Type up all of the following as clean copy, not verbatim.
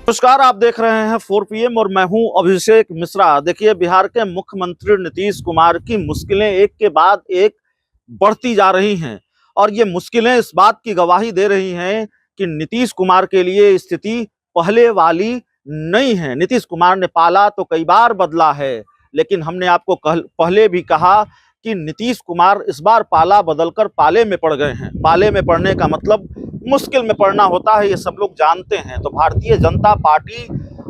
नमस्कार, आप देख रहे हैं 4 PM और मैं हूं अभिषेक मिश्रा। देखिए, बिहार के मुख्यमंत्री नीतीश कुमार की मुश्किलें एक के बाद एक बढ़ती जा रही हैं और ये मुश्किलें इस बात की गवाही दे रही हैं कि नीतीश कुमार के लिए स्थिति पहले वाली नहीं है। नीतीश कुमार ने पाला तो कई बार बदला है, लेकिन हमने आपको पहले भी कहा कि नीतीश कुमार इस बार पाला बदलकर पाले में पड़ गए हैं। पाले में पड़ने का मतलब मुश्किल में पड़ना होता है, ये सब लोग जानते हैं। तो भारतीय जनता पार्टी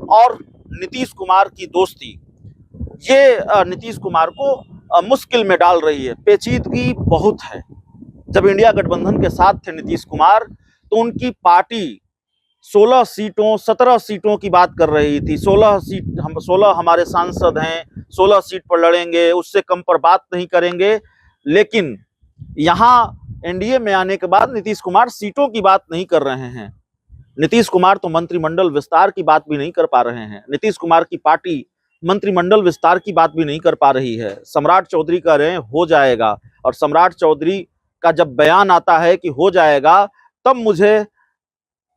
और नीतीश कुमार की दोस्ती ये नीतीश कुमार को मुश्किल में डाल रही है। पेचीदगी बहुत है। जब इंडिया गठबंधन के साथ थे नीतीश कुमार तो उनकी पार्टी 16 सीटों 17 सीटों की बात कर रही थी। 16 हमारे सांसद हैं, 16 सीट पर लड़ेंगे, उससे कम पर बात नहीं करेंगे। लेकिन यहाँ एनडीए में आने के बाद नीतीश कुमार सीटों की बात नहीं कर रहे हैं। नीतीश कुमार तो मंत्रिमंडल विस्तार की बात भी नहीं कर पा रहे हैं। नीतीश कुमार की पार्टी मंत्रिमंडल विस्तार की बात भी नहीं कर पा रही है। सम्राट चौधरी कह रहे हैं हो जाएगा, और सम्राट चौधरी का जब बयान आता है कि हो जाएगा, तब मुझे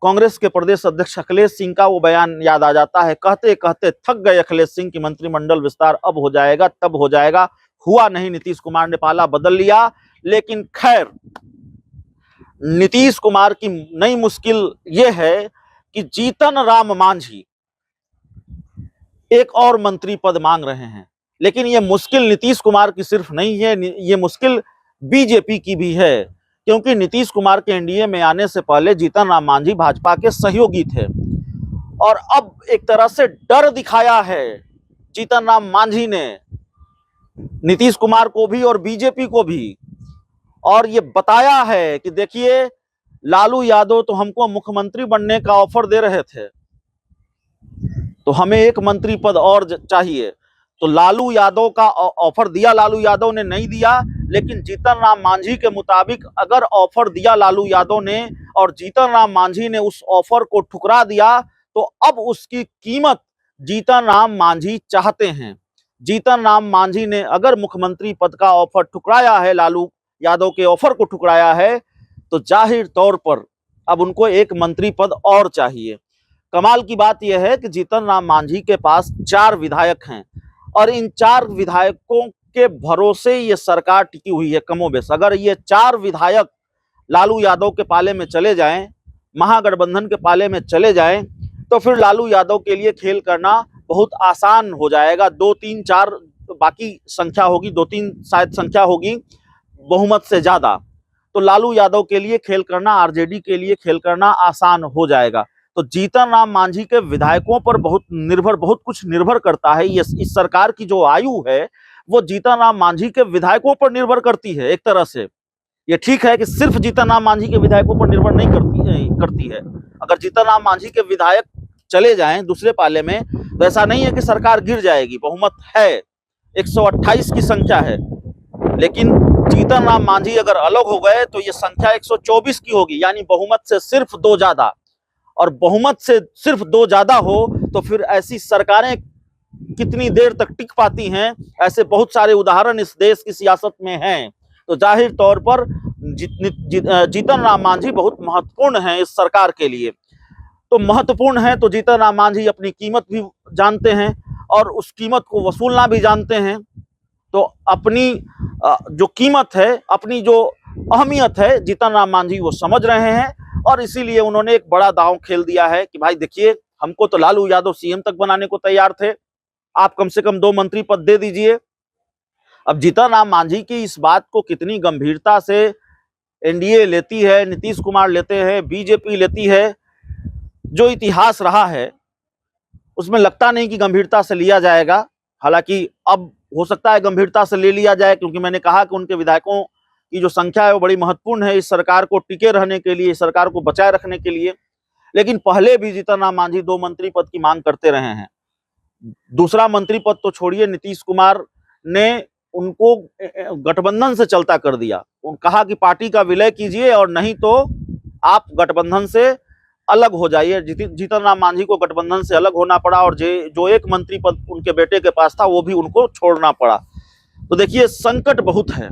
कांग्रेस के प्रदेश अध्यक्ष अखिलेश सिंह का वो बयान याद आ जाता है। कहते कहते थक गए अखिलेश सिंह की मंत्रिमंडल विस्तार अब हो जाएगा, तब हो जाएगा। हुआ नहीं, नीतीश कुमार ने पाला बदल लिया। लेकिन खैर, नीतीश कुमार की नई मुश्किल यह है कि जीतन राम मांझी एक और मंत्री पद मांग रहे हैं। लेकिन यह मुश्किल नीतीश कुमार की सिर्फ नहीं है, यह मुश्किल बीजेपी की भी है, क्योंकि नीतीश कुमार के एनडीए में आने से पहले जीतन राम मांझी भाजपा के सहयोगी थे और अब एक तरह से डर दिखाया है जीतन राम मांझी ने नीतीश कुमार को भी और बीजेपी को भी, और ये बताया है कि देखिए, लालू यादव तो हमको मुख्यमंत्री बनने का ऑफर दे रहे थे, तो हमें एक मंत्री पद और चाहिए। तो लालू यादव का ऑफर दिया, लालू यादव ने नहीं दिया। लेकिन जीतन राम मांझी के मुताबिक अगर ऑफर दिया लालू यादव ने और जीतन राम मांझी ने उस ऑफर को ठुकरा दिया, तो अब उसकी कीमत जीतन राम मांझी चाहते हैं। जीतन राम मांझी ने अगर मुख्यमंत्री पद का ऑफर ठुकराया है, लालू यादव के ऑफर को ठुकराया है, तो जाहिर तौर पर अब उनको एक मंत्री पद और चाहिए। कमाल की बात यह है कि जीतन राम मांझी के पास 4 विधायक हैं और इन 4 विधायकों के भरोसे ये सरकार टिकी हुई है कमोबेश। अगर ये 4 विधायक लालू यादव के पाले में चले जाएं, महागठबंधन के पाले में चले जाएं, तो फिर लालू यादव के लिए खेल करना बहुत आसान हो जाएगा। 2, 3, 4 बाकी संख्या होगी, 2-3 शायद संख्या होगी बहुमत से ज्यादा, तो लालू यादव के लिए खेल करना, आरजेडी के लिए खेल करना आसान हो जाएगा। तो जीतन राम मांझी के विधायकों पर बहुत कुछ निर्भर करता है। ये इस सरकार की जो आयु है वो जीतन राम मांझी के विधायकों पर निर्भर करती है। एक तरह से ये ठीक है कि सिर्फ जीतन राम मांझी के विधायकों पर निर्भर नहीं करती है। अगर जीतन राम मांझी के विधायक चले जाएं दूसरे पाले में, तो ऐसा नहीं है कि सरकार गिर जाएगी। बहुमत है, 128 की संख्या है, लेकिन जीतन राम मांझी अगर अलग हो गए तो ये संख्या 124 की होगी, यानी बहुमत से सिर्फ 2 ज्यादा। और बहुमत से सिर्फ 2 ज्यादा हो तो फिर ऐसी सरकारें कितनी देर तक टिक पाती हैं, ऐसे बहुत सारे उदाहरण इस देश की सियासत में हैं। तो जाहिर तौर पर जीतन राम मांझी बहुत महत्वपूर्ण है इस सरकार के लिए। तो महत्वपूर्ण है तो जीतन राम मांझी अपनी कीमत भी जानते हैं और उस कीमत को वसूलना भी जानते हैं। तो अपनी जो कीमत है, अपनी जो अहमियत है, जीतन राम मांझी वो समझ रहे हैं और इसीलिए उन्होंने एक बड़ा दांव खेल दिया है कि भाई देखिए, हमको तो लालू यादव सीएम तक बनाने को तैयार थे, आप कम से कम 2 मंत्री पद दे दीजिए। अब जीतन राम मांझी की इस बात को कितनी गंभीरता से एनडीए लेती है, नीतीश कुमार लेते हैं, बीजेपी लेती है, जो इतिहास रहा है उसमें लगता नहीं कि गंभीरता से लिया जाएगा। हालांकि अब हो सकता है गंभीरता से ले लिया जाए, क्योंकि मैंने कहा कि उनके विधायकों की जो संख्या है वो बड़ी महत्वपूर्ण है इस सरकार को टिके रहने के लिए, इस सरकार को बचाए रखने के लिए। लेकिन पहले भी जीतन राम मांझी 2 मंत्री पद की मांग करते रहे हैं। दूसरा मंत्री पद तो छोड़िए, नीतीश कुमार ने उनको गठबंधन से चलता कर दिया। कहा कि पार्टी का विलय कीजिए और नहीं तो आप गठबंधन से अलग हो जाइए। जीतन राम मांझी को गठबंधन से अलग होना पड़ा और जो एक मंत्री पद उनके बेटे के पास था वो भी उनको छोड़ना पड़ा। तो देखिए, संकट बहुत है।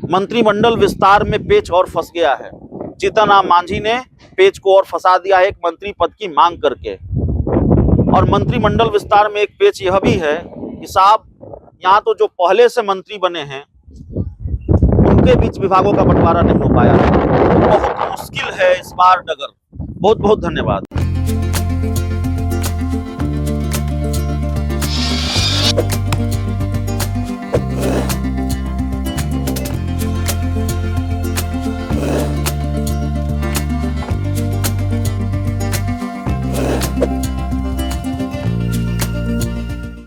मंत्रिमंडल विस्तार में पेच और फंस गया है। जीतन राम मांझी ने पेच को और फंसा दिया है एक मंत्री पद की मांग करके। और मंत्रिमंडल विस्तार में एक पेच यह भी है कि साहब यहाँ तो जो पहले से मंत्री बने हैं उनके बीच विभागों का बंटवारा नहीं हो पाया है। बहुत मुश्किल है इस बार डगर। बहुत बहुत धन्यवाद।